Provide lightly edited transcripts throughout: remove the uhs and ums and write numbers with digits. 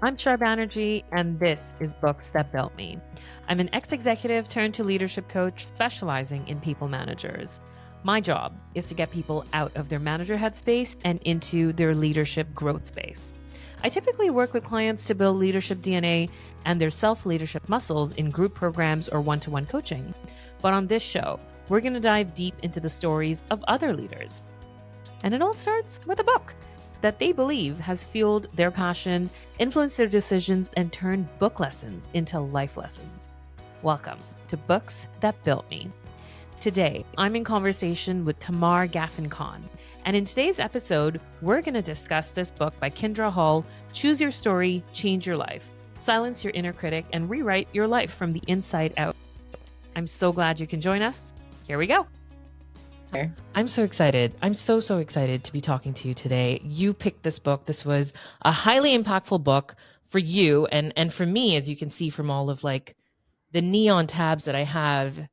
I'm Shar Banerjee, and this is Books That Built Me. I'm an ex-executive turned to leadership coach specializing in people managers. My job is to get people out of their manager headspace and into their leadership growth space. I typically work with clients to build leadership DNA and their self-leadership muscles in group programs or one-to-one coaching. But on this show, we're going to dive deep into the stories of other leaders. And it all starts with a book that they believe has fueled their passion, influenced their decisions, and turned book lessons into life lessons. Welcome to Books That Built Me. Today, I'm in conversation with Tamar Gaffin-Cahn. And in today's episode, we're going to discuss this book by Kindra Hall, Choose Your Story, Change Your Life, Silence Your Inner Critic, and Rewrite Your Life from the Inside Out. I'm so glad you can join us. Here we go. I'm so excited. I'm so excited to be talking to you today. You picked this book. This was a highly impactful book for you and for me, as you can see from all of like the neon tabs that I have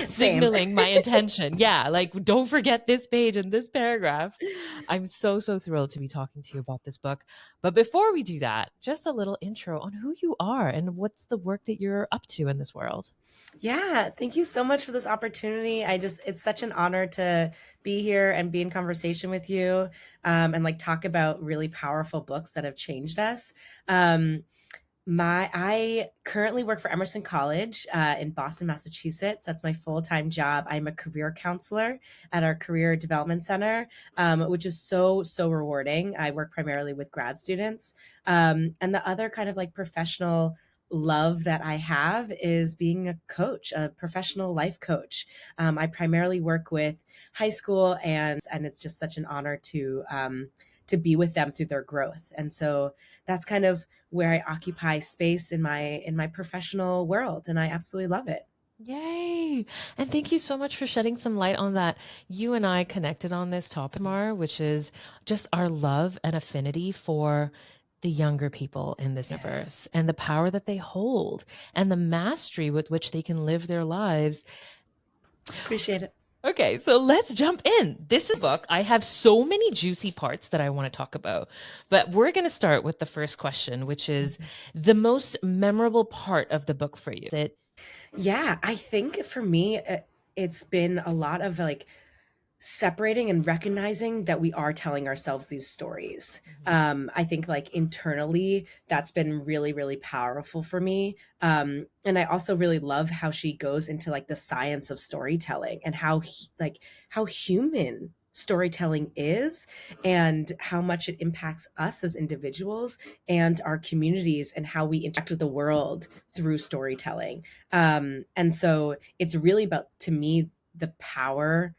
signaling my intention. Yeah, like don't forget this page and this paragraph. I'm so thrilled to be talking to you about this book. But before we do that, just a little intro on who you are and what's the work that you're up to in this world. Yeah, thank you so much for this opportunity. It's such an honor to be here and be in conversation with you, and like talk about really powerful books that have changed us. I currently work for Emerson College in Boston, Massachusetts. That's my full-time job. I'm a career counselor at our Career Development Center, which is so rewarding. I work primarily with grad students. And the other kind of like professional love that I have is being a coach, a professional life coach. I primarily work with high school, and it's just such an honor to be with them through their growth. And so that's kind of where I occupy space in my professional world, and I absolutely love it. Yay. And thank you so much for shedding some light on that. You and I connected on this topic, Mar, which is just our love and affinity for the younger people in this universe and the power that they hold and the mastery with which they can live their lives. Appreciate it. Okay, so let's jump in. This is a book. I have so many juicy parts that I want to talk about, but we're going to start with the first question, which is the most memorable part of the book for you. Yeah, I think for me, it's been a lot of like separating and recognizing that we are telling ourselves these stories. I think like internally, that's been really powerful for me. And I also really love how she goes into like the science of storytelling and how human storytelling is and how much it impacts us as individuals and our communities and how we interact with the world through storytelling. And so it's really about, to me, the power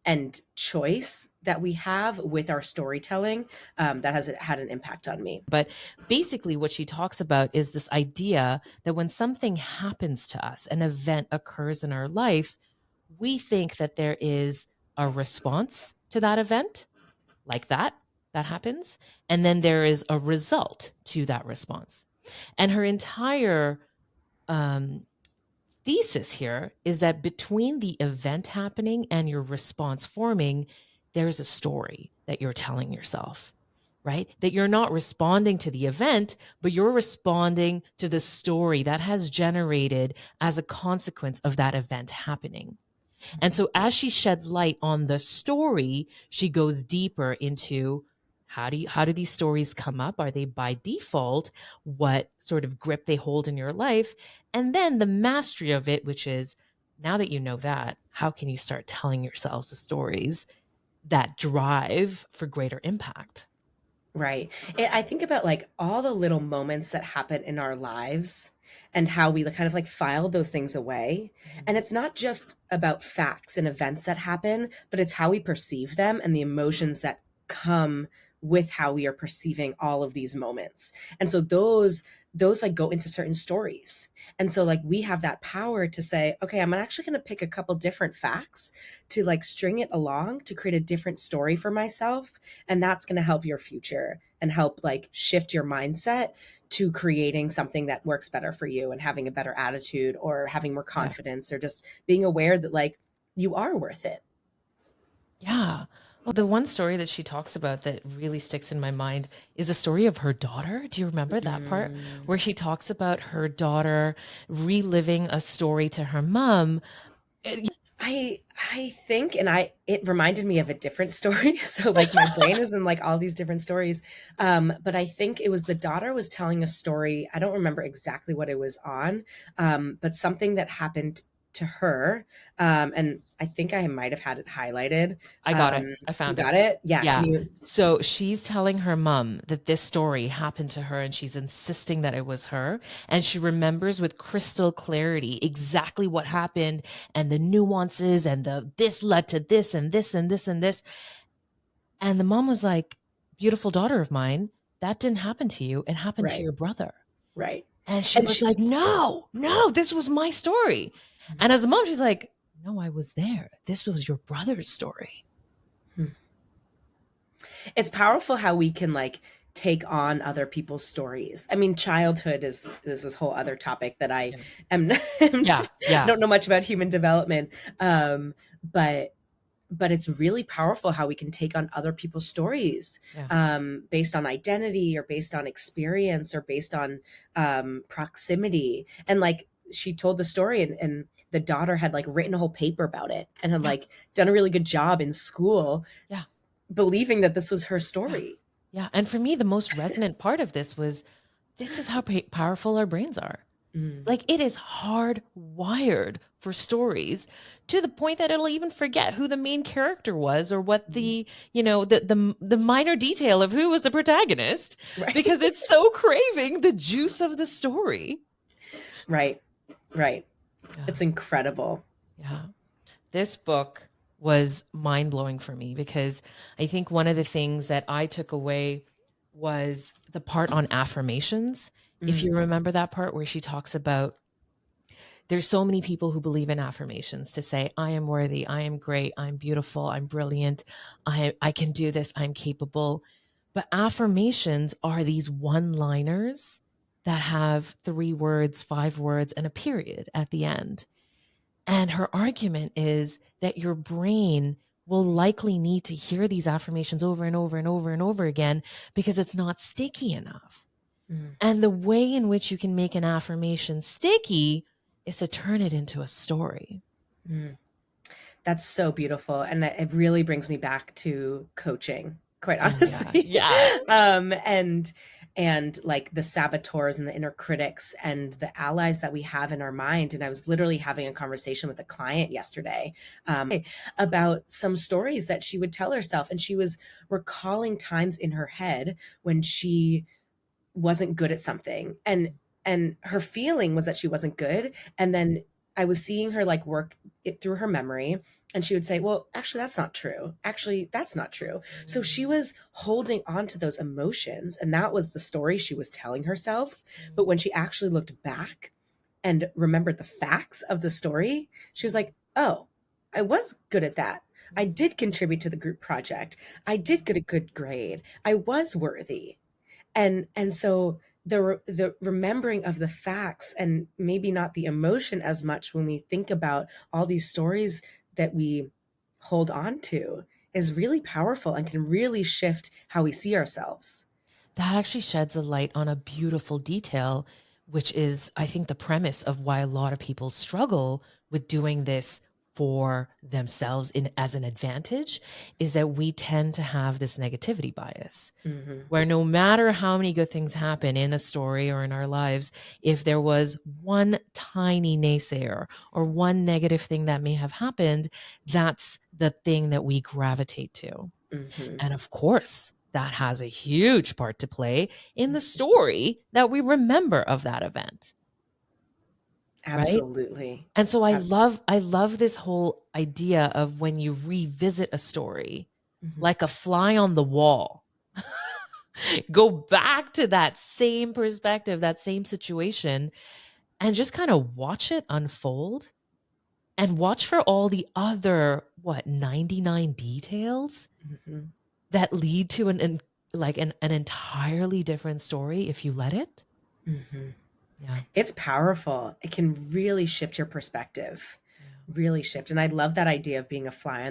and choice that we have with our storytelling that has had an impact on me. But basically what she talks about is this idea that when something happens to us, an event occurs in our life, we think that there is a response to that event, like that happens, and then there is a result to that response. And her entire thesis here is that between the event happening and your response forming, there's a story that you're telling yourself, right? That you're not responding to the event, but you're responding to the story that has generated as a consequence of that event happening. And so as she sheds light on the story, she goes deeper into how do these stories come up? Are they by default? What sort of grip they hold in your life? And then the mastery of it, which is now that you know that, how can you start telling yourselves the stories that drive for greater impact? Right. I think about like all the little moments that happen in our lives and how we kind of like file those things away. And it's not just about facts and events that happen, but it's how we perceive them and the emotions that come with how we are perceiving all of these moments. And so those like go into certain stories. And so like we have that power to say, okay, I'm actually going to pick a couple different facts to like string it along to create a different story for myself. And that's going to help your future and help like shift your mindset to creating something that works better for you and having a better attitude or having more confidence or just being aware that like you are worth it. Yeah. Oh, the one story that she talks about that really sticks in my mind is the story of her daughter. Do you remember that part Mm. where she talks about her daughter reliving a story to her mom? I think, and it reminded me of a different story. So like my brain is in like all these different stories. But I think it was the daughter was telling a story. I don't remember exactly what it was on, but something that happened to her. And I think I might have had it highlighted. I got it. Um, I you found it. got it? Yeah. Can Yeah. you? So she's telling her mom that this story happened to her and she's insisting that it was her. And she remembers with crystal clarity exactly what happened and the nuances and the this led to this and this and this and this. And the mom was like, beautiful daughter of mine, that didn't happen to you. It happened to Right. your brother. Right. And she And was she, like, no, no, this was my story. And as a mom, she's like, no, I was there. This was your brother's story. it's powerful how we can like take on other people's stories. I mean, childhood is this whole other topic that I Yeah. am Yeah. Yeah. don't know much about human development. But it's really powerful how we can take on other people's stories, Yeah. based on identity or based on experience or based on proximity. And like she told the story, and the daughter had like written a whole paper about it and had Yeah. like done a really good job in school Yeah. believing that this was her Yeah. story. Yeah. And for me, the most resonant part of this was this is how powerful our brains are. Mm. Like it is hardwired for stories to the point that it'll even forget who the main character was or what the, the minor detail of who was the protagonist Right. because it's so craving the juice of the story. Right. Right. Yeah. It's incredible. Yeah. This book was mind blowing for me because I think one of the things that I took away was the part on affirmations. If you Mm. remember that part where she talks about there's so many people who believe in affirmations to say, I am worthy, I am great, I'm beautiful, I'm brilliant, I can do this, I'm capable. But affirmations are these one liners that have 3 words, 5 words, and a period at the end. And her argument is that your brain will likely need to hear these affirmations over and over and over and over again because it's not sticky enough. Mm. And the way in which you can make an affirmation sticky is to turn it into a story. Mm. That's so beautiful. And it really brings me back to coaching, quite Oh yeah. honestly. Yeah. And like the saboteurs and the inner critics and the allies that we have in our mind. And I was literally having a conversation with a client yesterday, about some stories that she would tell herself. And she was recalling times in her head when she wasn't good at something, and her feeling was that she wasn't good. And then I was seeing her like work it through her memory, and she would say, well, actually that's not true, actually that's not true. So she was holding on to those emotions, and that was the story she was telling herself. But when she actually looked back and remembered the facts of the story, she was like, oh, I was good at that. I did contribute to the group project. I did get a good grade. I was worthy. And so the remembering of the facts, and maybe not the emotion as much when we think about all these stories that we hold on to, is really powerful and can really shift how we see ourselves. That actually sheds a light on a beautiful detail, which is, I think, the premise of why a lot of people struggle with doing this for themselves in as an advantage, is that we tend to have this negativity bias Hmm. where no matter how many good things happen in a story or in our lives, if there was one tiny naysayer or one negative thing that may have happened, that's the thing that we gravitate to. Hmm. And of course, that has a huge part to play in the story that we remember of that event, right? Absolutely. And so I Abs- love this whole idea of when you revisit a story mhm. like a fly on the wall. Go back to that same perspective, that same situation, and just kind of watch it unfold and watch for all the other, 99 details Mhm. that lead to an entirely different story if you let it. Mhm. Yeah. It's powerful. It can really shift your perspective. really shift. And I love that idea of being a fly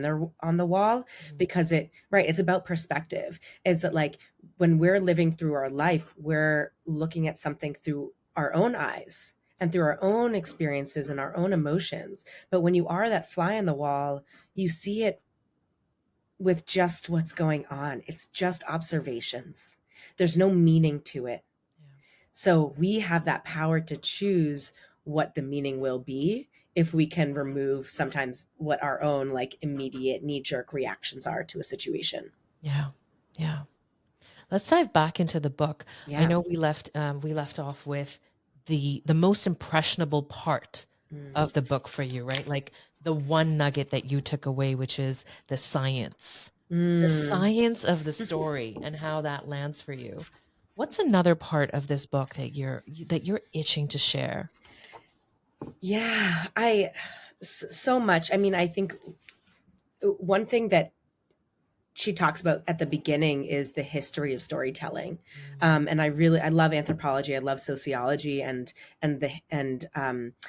on the wall, Mhm. because it's about perspective. Is that like when we're living through our life, we're looking at something through our own eyes and through our own experiences and our own emotions. But when you are that fly on the wall, you see it with just what's going on. It's just observations. There's no meaning to it. Yeah. So we have that power to choose what the meaning will be, if we can remove sometimes what our own like immediate knee jerk reactions are to a situation. Yeah. Yeah. Let's dive back into the book. I Yeah. know we left off with the most impressionable part Mm. of the book for you, right? Like the one nugget that you took away, which is the Mm. science of the story and how that lands for you. What's another part of this book that you're itching to share? Yeah, so much. I mean, I think one thing that she talks about at the beginning is the history of storytelling. Mm, And I love anthropology, I love sociology, and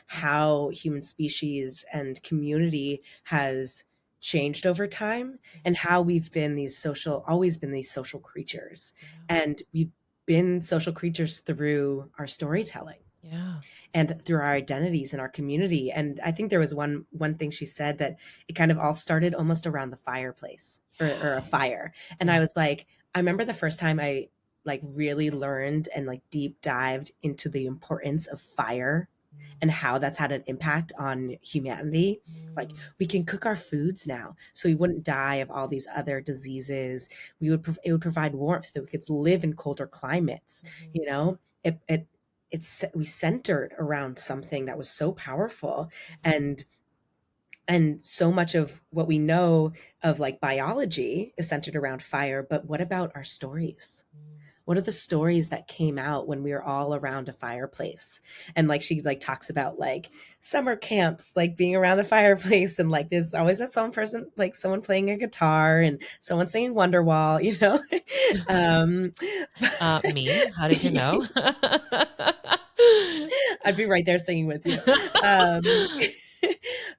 how human species and community has changed over time, and how we've been these social always been these social creatures, yeah. and we've been social creatures through our storytelling Yeah. and through our identities and our community. And I think there was one thing she said, that it kind of all started almost around the fireplace, or a fire. And I Yeah. was like, I remember the first time I like really learned and like deep dived into the importance of fire Mm, and how that's had an impact on humanity. Like, mm, we can cook our foods now, so we wouldn't die of all these other diseases. It would provide warmth so we could live in colder climates. mhm, You know, we centered around something that was so powerful. mhm, And and so much of what we know of like biology is centered around fire, but what about our stories? mm. What are the stories that came out when we were all around a fireplace? And like she like talks about like summer camps, like being around the fireplace, and like there's always that some person, like someone playing a guitar and someone singing Wonderwall, you know. um Me? How did you know? I'd be right there singing with you. Um,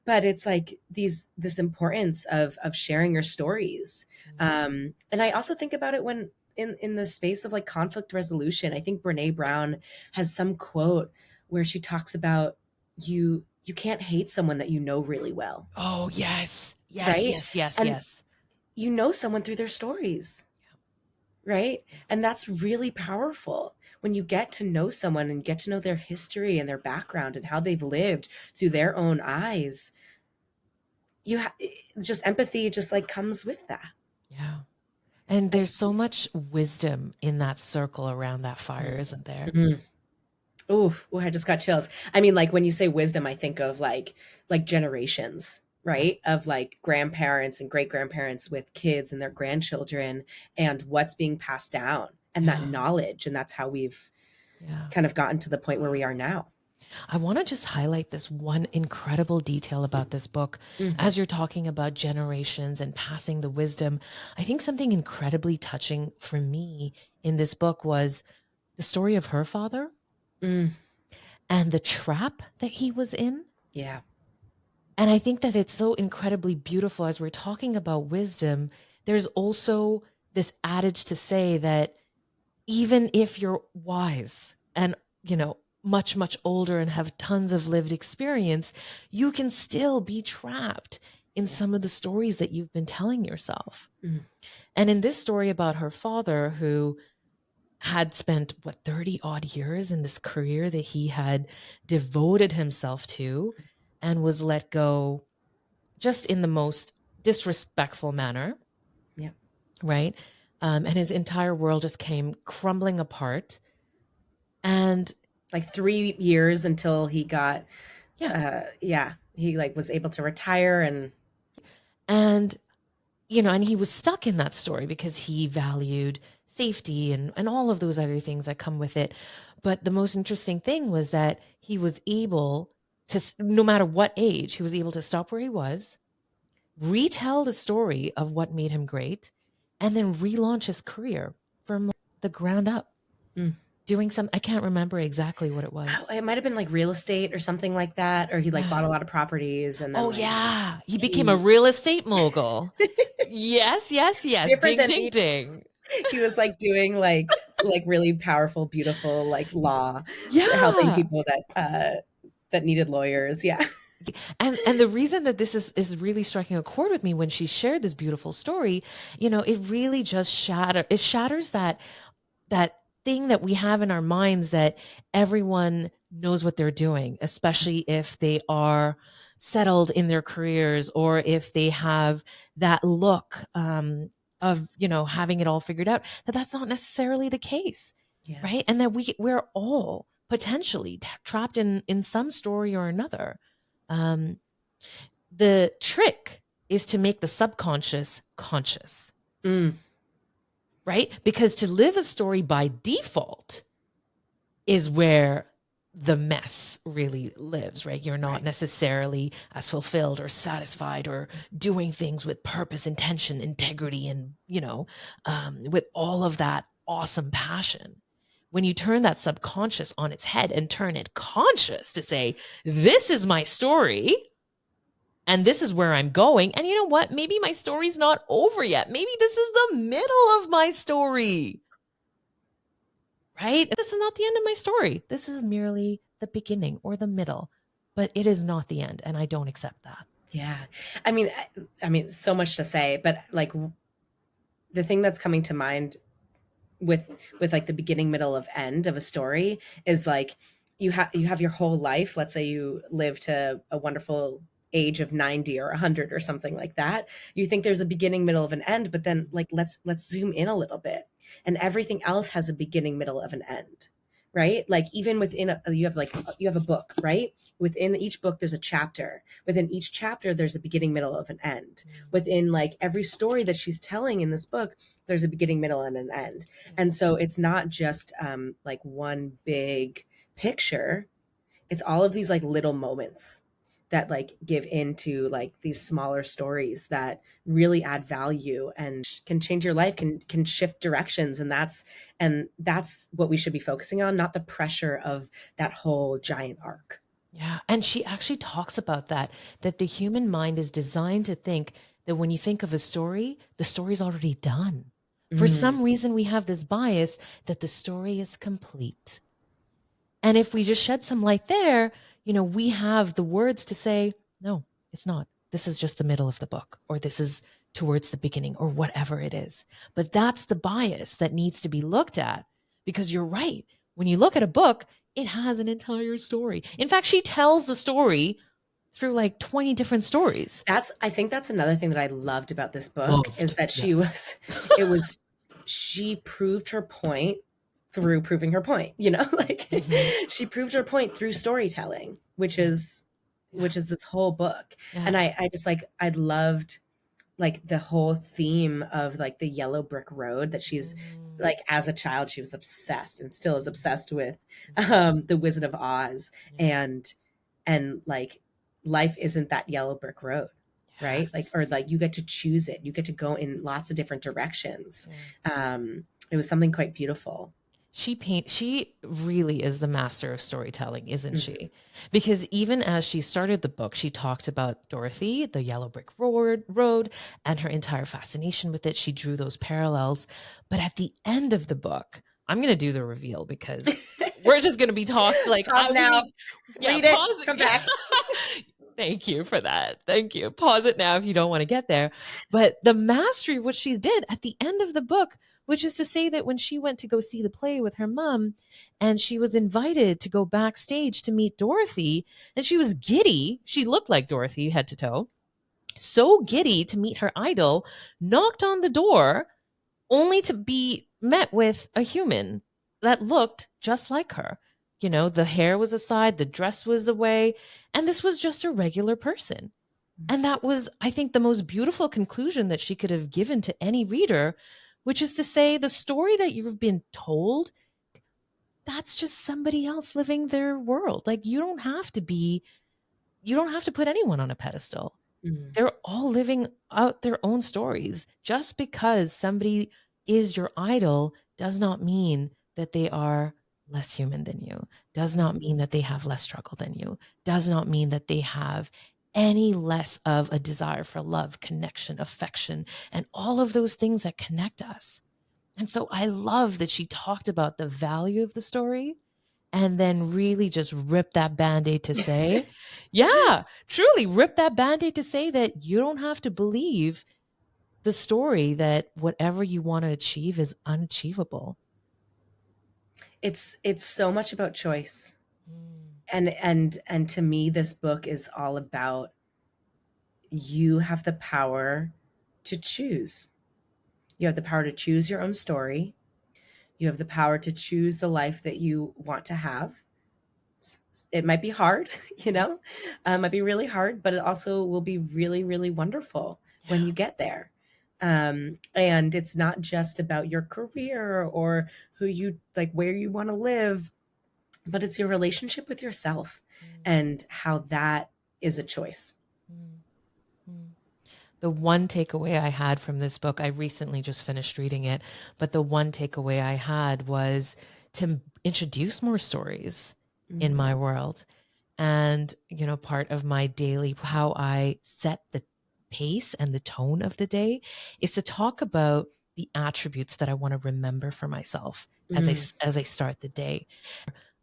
but it's like this importance of sharing your stories. Mm. And I also think about it when in the space of like conflict resolution. I think Brene Brown has some quote where she talks about, you can't hate someone that you know really well, Oh, yes. Yes, right? yes, yes, And yes. you know someone through their stories, right? Yeah. And that's really powerful when you get to know someone and get to know their history and their background and how they've lived through their own eyes. Just empathy just like comes with that. Yeah. And there's That's so much wisdom in that circle around that fire, isn't there? mm. Ooh, I just got chills. I mean, like when you say wisdom, I think of like generations, Yeah. right? Of like grandparents and great grandparents with kids and their grandchildren, and what's being passed down, and that Yeah. knowledge, and that's how we've Yeah. kind of gotten to the point where we are now. I want to just highlight this one incredible detail about this book. Mhm. As you're talking about generations and passing the wisdom, I think something incredibly touching for me in this book was the story of her father Mm, and the trap that he was in. yeah. And I think that it's so incredibly beautiful as we're talking about wisdom. There's also this adage to say that even if you're wise and, much, much older and have tons of lived experience, you can still be trapped in Yeah. some of the stories that you've been telling yourself. Mm, And in this story about her father, who had spent, what, 30 odd years in this career that he had devoted himself to and was let go just in the most disrespectful manner, yeah. right? And his entire world just came crumbling apart. And Like 3 years until he got, yeah, yeah, he like was able to retire. And and and he was stuck in that story because he valued safety and all of those other things that come with it. But the most interesting thing was that he was able to, no matter what age, he was able to stop where he was, retell the story of what made him great, and then relaunch his career from the ground up. mm, doing some, I can't remember exactly what it Oh, was. it might have been like real estate or something like that, or he like bought Yeah. a lot of properties and then Oh like yeah. He became a he real estate mogul. Yes, yes, yes. different Ding, than ding, me. ding. He was like doing like really powerful, beautiful like law, helping Yeah. people that that needed lawyers. Yeah. And the reason that this is really striking a chord with me when she shared this beautiful story, it really just shatters that thing that we have in our minds that everyone knows what they're doing, especially if they are settled in their careers or if they have that look of having it all figured out. That's not necessarily the case, Yeah. right? And that we're all potentially trapped in some story or another. Um, the trick is to make the subconscious conscious, Mm, right? Because to live a story by default is where the mess really lives, right? You're not right. necessarily as fulfilled or satisfied or doing things with purpose, intention, integrity, and, with all of that awesome passion. When you turn that subconscious on its head and turn it conscious to say, this is my story and this is where I'm going. And you know what? Maybe my story's not over yet. Maybe this is the middle of my story, right? This is not the end of my story. This is merely the beginning or the middle, but it is not the end. And I don't accept that. Yeah. I mean, so much to say, but like the thing that's coming to mind with like the beginning, middle, of end of a story is like you have your whole life. Let's say you live to a wonderful age of 90 or 100 or something like that. You think there's a beginning, middle, of an end, but then like let's zoom in a little bit, and everything else has a beginning, middle, of an end, right? Like even within you have a book, right? Within each book there's a chapter. Within each chapter there's a beginning, middle, of an end. Within like every story that she's telling in this book, there's a beginning, middle, and an end. And so it's not just like one big picture. It's all of these like little moments that like give into like these smaller stories that really add value and can change your life, can shift directions. And that's what we should be focusing on, not the pressure of that whole giant arc. Yeah. And she actually talks about that the human mind is designed to think that when you think of a story, the story's already done. For Mm, some reason, we have this bias that the story is complete. And if we just shed some light there, we have the words to say, no, it's not. This is just the middle of the book, or this is towards the beginning, or whatever it is. But that's the bias that needs to be looked at because you're right. When you look at a book, it has an entire story. In fact, she tells the story through like 20 different stories. I think that's another thing that I loved about this book is Loved. that Yes. it was, she proved her point through proving her point, like Hmm. she proved her point through storytelling, which Yeah. is Yeah. this whole book. Yeah. And I just like, I loved like the whole theme of like the yellow brick road that she's Mm. like, as a child she was obsessed and still is obsessed with Mhm. the Wizard of Oz. Yeah. And like life isn't that yellow brick road, right? Like, Yes. or like you get to choose it, you get to go in lots of different directions. Yeah. It was something quite beautiful. She really is the master of storytelling, isn't Mhm. she? Because even as she started the book, she talked about Dorothy, the yellow brick road, and her entire fascination with it. She drew those parallels. But at the end of the book, I'm going to do the reveal because we're just going to be talking like Pause we now, need, yeah, read it, pause it. come Yeah. back. Thank you for that. Thank you. Pause it now if you don't want to get there. But the mastery of what she did at the end of the book, which is to say that when she went to go see the play with her mom and she was invited to go backstage to meet Dorothy, and she was giddy, she looked like Dorothy head to toe, so giddy to meet her idol, knocked on the door only to be met with a human that looked just like her. The hair was aside, the dress was away, and this was just a regular person. And that was, I think, the most beautiful conclusion that she could have given to any reader, which is to say the story that you've been told, that's just somebody else living their world. Like you don't have to put anyone on a pedestal. Mhm. They're all living out their own stories. Just because somebody is your idol does not mean that they are less human than you, does not Mhm. mean that they have less struggle than you, does not mean that they have any less of a desire for love, connection, affection, and all of those things that connect us. And so I love that she talked about the value of the story and then really just rip that band-aid to say, yeah, truly rip that band-aid to say that you don't have to believe the story that whatever you want to achieve is unachievable. It's so much about choice. Mm, And to me, this book is all about you have the power to choose. You have the power to choose your own story. You have the power to choose the life that you want to have. It might be hard, you know, it might be really hard, but it also will be really, really wonderful when yeah. you get there. And it's not just about your career or who you like, where you want to live, but it's your relationship with yourself Mm, and how that is a choice. mm, mm. The one takeaway I had from this book, I recently just finished reading it, but the one takeaway I had was to introduce more stories in Mm, my world. And, part of my daily, how I set the pace and the tone of the day is to talk about the attributes that I want to remember for myself mm, as I start the day.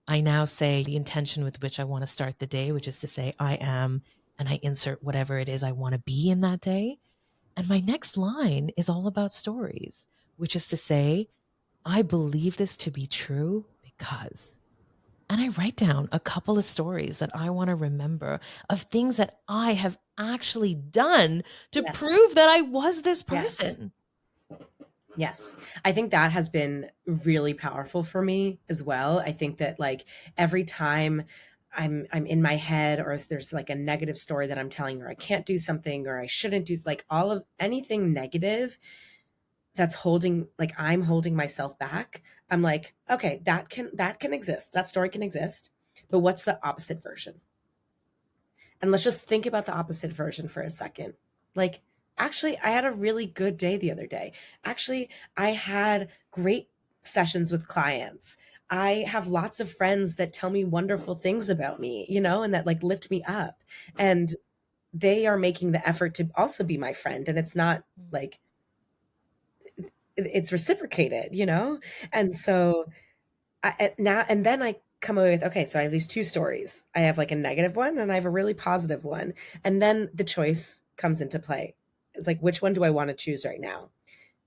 I now say the intention with which I want to start the day, which is to say I am, and I insert whatever it is I want to be in that day. And my next line is all about stories, which is to say, I believe this to be true because. And I write down a couple of stories that I want to remember of things that I have actually done to yes. prove that I was this Yes. person. Yes. I think that has been really powerful for me as well. I think that like every time I'm in my head or if there's like a negative story that I'm telling or I can't do something or I shouldn't do like all of anything negative that's holding like I'm holding myself back. I'm like, okay, that can exist. That story can exist. But what's the opposite version? And let's just think about the opposite version for a second. Like, actually, I had a really good day the other day. Actually, I had great sessions with clients. I have lots of friends that tell me wonderful things about me, and that like lift me up. And they are making the effort to also be my friend. And it's not like it's reciprocated. And so now and then I come away with, okay, so I have these two stories. I have like a negative one and I have a really positive one. And then the choice comes into play. It's like, which one do I want to choose right now?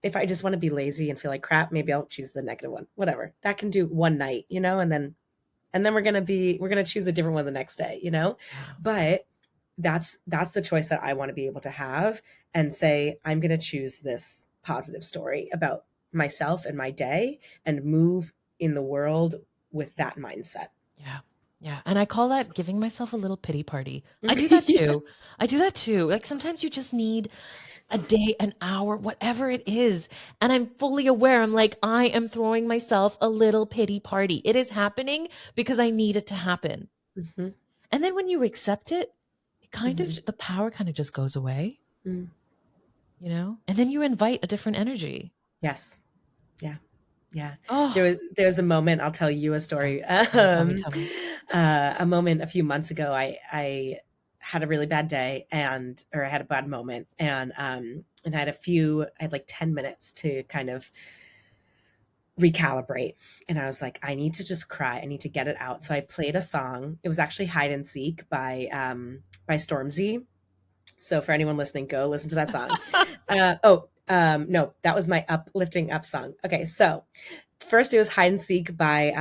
If I just want to be lazy and feel like crap, maybe I'll choose the negative one. Whatever. That can do one night, and then we're gonna choose a different one the next day. Yeah. But that's the choice that I want to be able to have and say, I'm gonna choose this positive story about myself and my day and move in the world with that mindset. Yeah. Yeah. And I call that giving myself a little pity party. I do that Yeah. too. I do that too. Like sometimes you just need a day, an hour, whatever it is. And I'm fully aware. I'm like, I am throwing myself a little pity party. It is happening because I need it to happen. Mhm, And then when you accept it, mhm, the power kind of just goes away, mm. and then you invite a different energy. Yes. Yeah. Yeah. There Oh, was there's a moment, I'll tell you a yeah. story. Tell me, tell me, tell me. A moment a few months ago, I had a really bad day or I had a bad moment and I had like 10 minutes to kind of recalibrate. And I was like, I need to just cry. I need to get it out. So I played a song. It was actually Hide and Seek by Stormzy. So for anyone listening, go listen to that song. No, that was my uplifting up song. Okay, so first it was Hide and Seek by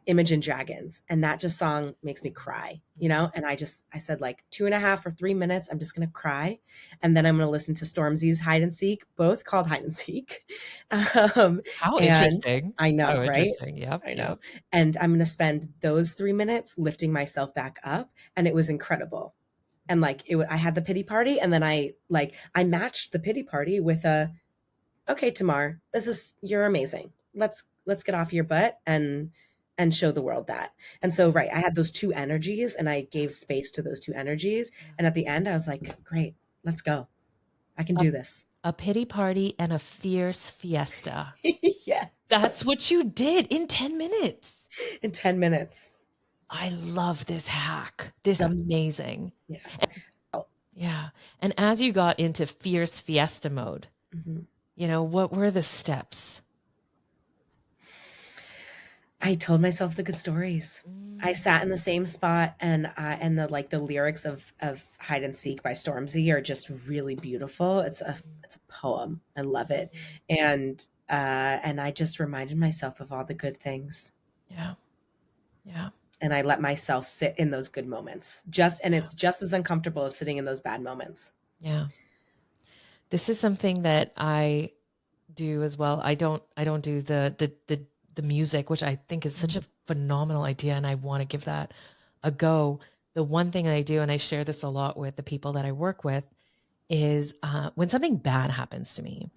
Imagine Dragons, and that just song makes me cry. And I said like 2.5 or 3 minutes, I'm just gonna cry, and then I'm gonna listen to Stormzy's Hide and Seek, both called Hide and Seek. um, How and interesting. I know, How right? interesting. Yep, I know. yep. And I'm gonna spend those 3 minutes lifting myself back up, and it was incredible. And like I had the pity party, and then I matched the pity party with a, okay, Tamar, you're amazing. Let's get off your butt and show the world that. And so, Yeah, right, I had those two energies and I gave space to those two energies. yeah. And at the end, I was like, great, let's go. I can A, do this. a pity party and a fierce fiesta. Yes. That's what you did in 10 minutes. in 10 minutes. I love this hack. This Yeah. amazing. Yeah. Yeah. And as you got into fierce fiesta mode, Mhm. what were the steps? I told myself the good stories. I sat in the same spot, and the lyrics of Hide and Seek by Stormzy are just really beautiful. It's a poem. I love it. And I just reminded myself of all the good things. Yeah. Yeah. And I let myself sit in those good moments. And it's just as uncomfortable as sitting in those bad moments. Yeah. This is something that I do as well. I don't do the music, which I think is such a phenomenal idea, and I want to give that a go. The one thing that I do, and I share this a lot with the people that I work with, is when something bad happens to me,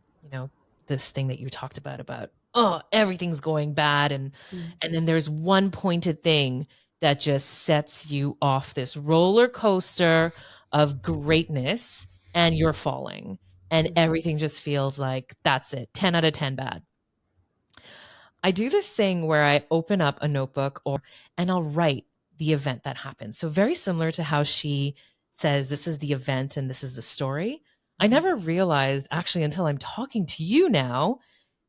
this thing that you talked about, oh, everything's going bad. And then there's one pointed thing that just sets you off this roller coaster of greatness, and you're falling, and everything just feels like that's it. 10 out of 10 bad. I do this thing where I open up a notebook and I'll write the event that happened. So very similar to how she says, this is the event and this is the story. I never realized actually until I'm talking to you now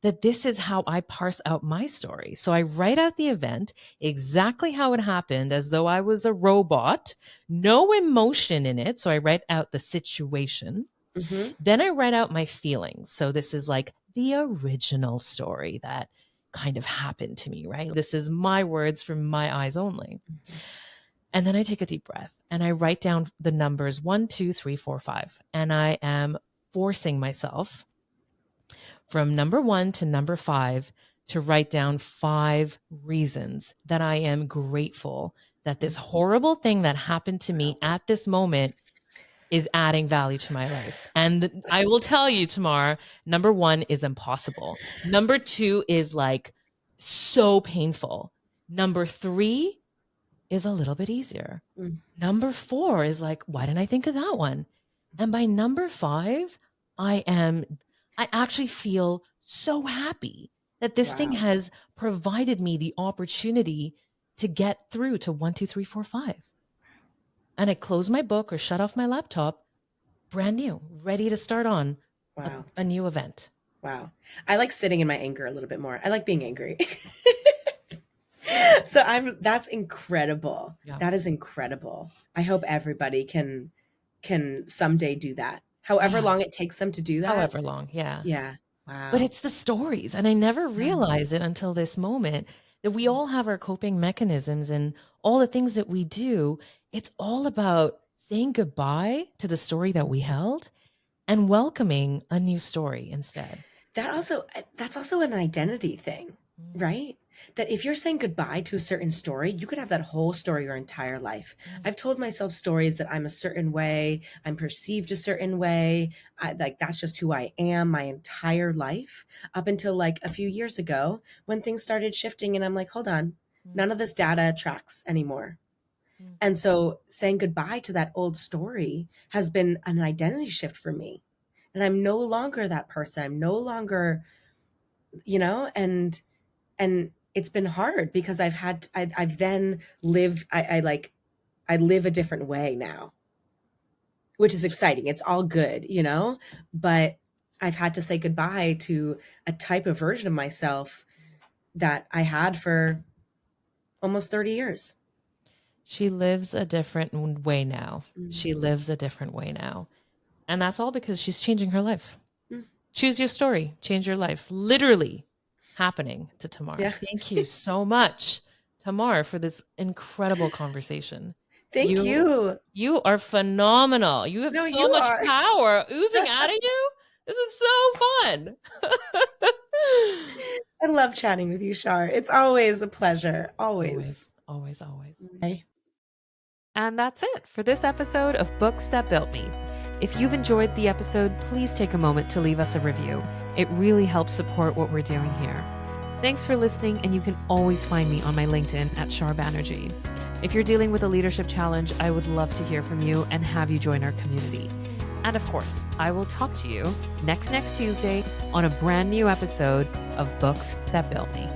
that this is how I parse out my story. So I write out the event, exactly how it happened, as though I was a robot, no emotion in it. So I write out the situation. Mm-hmm. Then I write out my feelings. So this is like the original story that kind of happened to me, right? This is my words from my eyes only. And then I take a deep breath and I write down the numbers 1, 2, 3, 4, 5. And I am forcing myself from number 1 to number 5 to write down 5 reasons that I am grateful that this horrible thing that happened to me at this moment is adding value to my life. And I will tell you, Tamar, number 1 is impossible. Number 2 is like so painful. Number 3 is a little bit easier. Number 4 is like, why didn't I think of that one? And by number 5, I actually feel so happy that this thing has provided me the opportunity to get through to 1, 2, 3, 4, 5. And I close my book or shut off my laptop, brand new, ready to start on a new event. Wow. I like sitting in my anger a little bit more. I like being angry. That's incredible. Yeah. That is incredible. I hope everybody can someday do that. However long it takes them to do that. However long, yeah. Yeah. Wow. But it's the stories. And I never realized it until this moment that we all have our coping mechanisms and all the things that we do. It's all about saying goodbye to the story that we held and welcoming a new story instead. That's also an identity thing, right? That if you're saying goodbye to a certain story, you could have that whole story your entire life. I've told myself stories that I'm a certain way, I'm perceived a certain way, that's just who I am my entire life, up until like a few years ago when things started shifting and I'm like, hold on, none of this data tracks anymore. And so saying goodbye to that old story has been an identity shift for me. And I'm no longer that person. I'm no longer, and it's been hard because I've then lived, I live a different way now, which is exciting. It's all good, but I've had to say goodbye to a type of version of myself that I had for almost 30 years. She lives a different way now. She lives a different way now. And that's all because she's changing her life. Choose your story, change your life. Literally happening to Tamar. Yeah. Thank you so much, Tamar, for this incredible conversation. Thank you. You are phenomenal. You have so much power oozing out of you. This was so fun. I love chatting with you, Shar. It's always a pleasure. Always. Bye. And that's it for this episode of Books That Built Me. If you've enjoyed the episode, please take a moment to leave us a review. It really helps support what we're doing here. Thanks for listening, and you can always find me on my LinkedIn at Shar Banerjee. If you're dealing with a leadership challenge, I would love to hear from you and have you join our community. And of course, I will talk to you next Tuesday on a brand new episode of Books That Built Me.